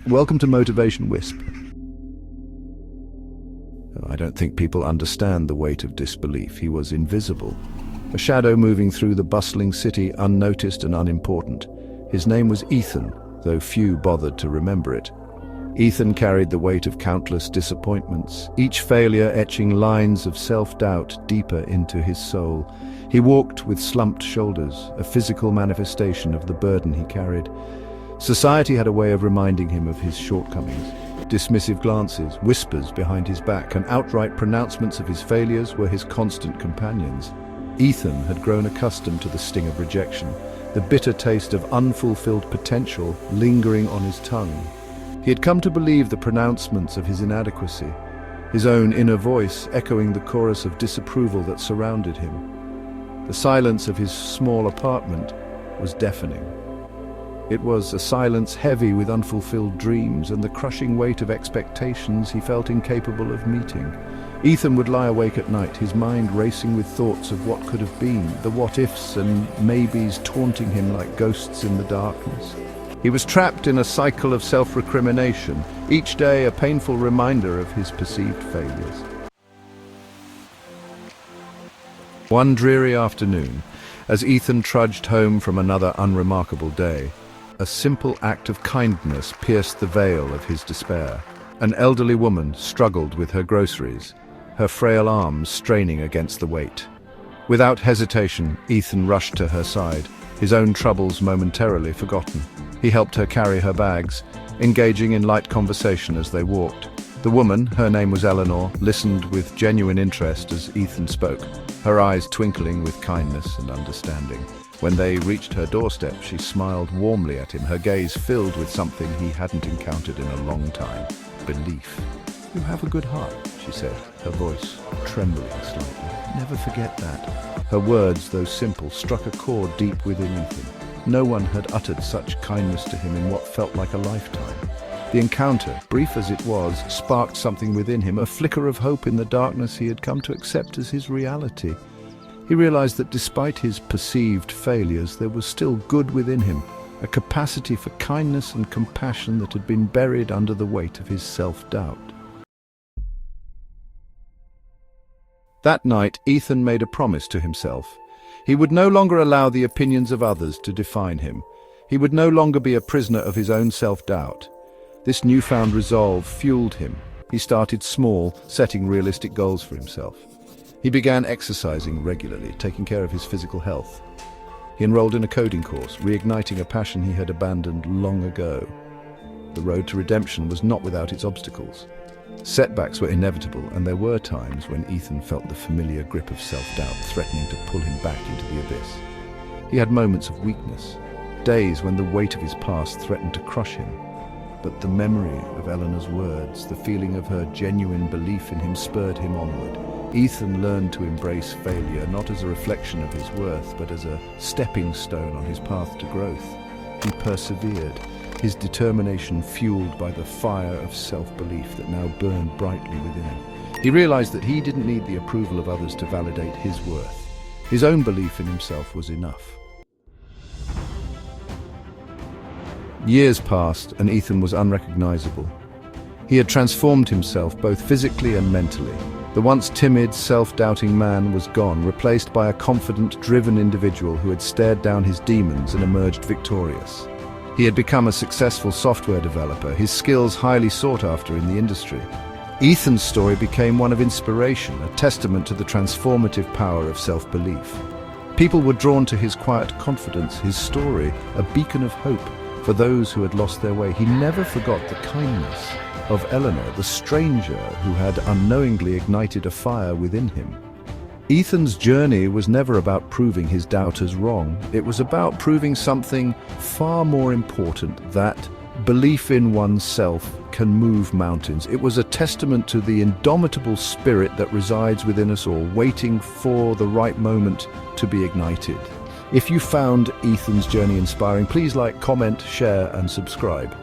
Welcome to Motivation Wisp. I don't think people understand the weight of disbelief. He was invisible, a shadow moving through the bustling city, unnoticed and unimportant. His name was Ethan, though few bothered to remember it. Ethan carried the weight of countless disappointments, each failure etching lines of self-doubt deeper into his soul. He walked with slumped shoulders, a physical manifestation of the burden he carried. Society had a way of reminding him of his shortcomings. Dismissive glances, whispers behind his back, and outright pronouncements of his failures were his constant companions. Ethan had grown accustomed to the sting of rejection, the bitter taste of unfulfilled potential lingering on his tongue. He had come to believe the pronouncements of his inadequacy, his own inner voice echoing the chorus of disapproval that surrounded him. The silence of his small apartment was deafening. It was a silence heavy with unfulfilled dreams and the crushing weight of expectations he felt incapable of meeting. Ethan would lie awake at night, his mind racing with thoughts of what could have been, the what-ifs and maybes taunting him like ghosts in the darkness. He was trapped in a cycle of self-recrimination, each day a painful reminder of his perceived failures. One dreary afternoon, as Ethan trudged home from another unremarkable day, a simple act of kindness pierced the veil of his despair. An elderly woman struggled with her groceries, her frail arms straining against the weight. Without hesitation, Ethan rushed to her side, his own troubles momentarily forgotten. He helped her carry her bags, engaging in light conversation as they walked. The woman, her name was Eleanor, listened with genuine interest as Ethan spoke, her eyes twinkling with kindness and understanding. When they reached her doorstep, she smiled warmly at him, her gaze filled with something he hadn't encountered in a long time: belief. "You have a good heart," she said, her voice trembling slightly. "Never forget that." Her words, though simple, struck a chord deep within Ethan. No one had uttered such kindness to him in what felt like a lifetime. The encounter, brief as it was, sparked something within him, a flicker of hope in the darkness he had come to accept as his reality. He realized that despite his perceived failures, there was still good within him, a capacity for kindness and compassion that had been buried under the weight of his self-doubt. That night, Ethan made a promise to himself. He would no longer allow the opinions of others to define him. He would no longer be a prisoner of his own self-doubt. This newfound resolve fueled him. He started small, setting realistic goals for himself. He began exercising regularly, taking care of his physical health. He enrolled in a coding course, reigniting a passion he had abandoned long ago. The road to redemption was not without its obstacles. Setbacks were inevitable, and there were times when Ethan felt the familiar grip of self-doubt threatening to pull him back into the abyss. He had moments of weakness, days when the weight of his past threatened to crush him. But the memory of Eleanor's words, the feeling of her genuine belief in him spurred him onward. Ethan learned to embrace failure, not as a reflection of his worth, but as a stepping stone on his path to growth. He persevered, his determination fueled by the fire of self-belief that now burned brightly within him. He realized that he didn't need the approval of others to validate his worth. His own belief in himself was enough. Years passed, and Ethan was unrecognizable. He had transformed himself both physically and mentally. The once timid, self-doubting man was gone, replaced by a confident, driven individual who had stared down his demons and emerged victorious. He had become a successful software developer, his skills highly sought after in the industry. Ethan's story became one of inspiration, a testament to the transformative power of self-belief. People were drawn to his quiet confidence, his story, a beacon of hope for those who had lost their way. He never forgot the kindness of Eleanor, the stranger who had unknowingly ignited a fire within him. Ethan's journey was never about proving his doubters wrong. It was about proving something far more important, that belief in oneself can move mountains. It was a testament to the indomitable spirit that resides within us all, waiting for the right moment to be ignited. If you found Ethan's journey inspiring, please like, comment, share, and subscribe.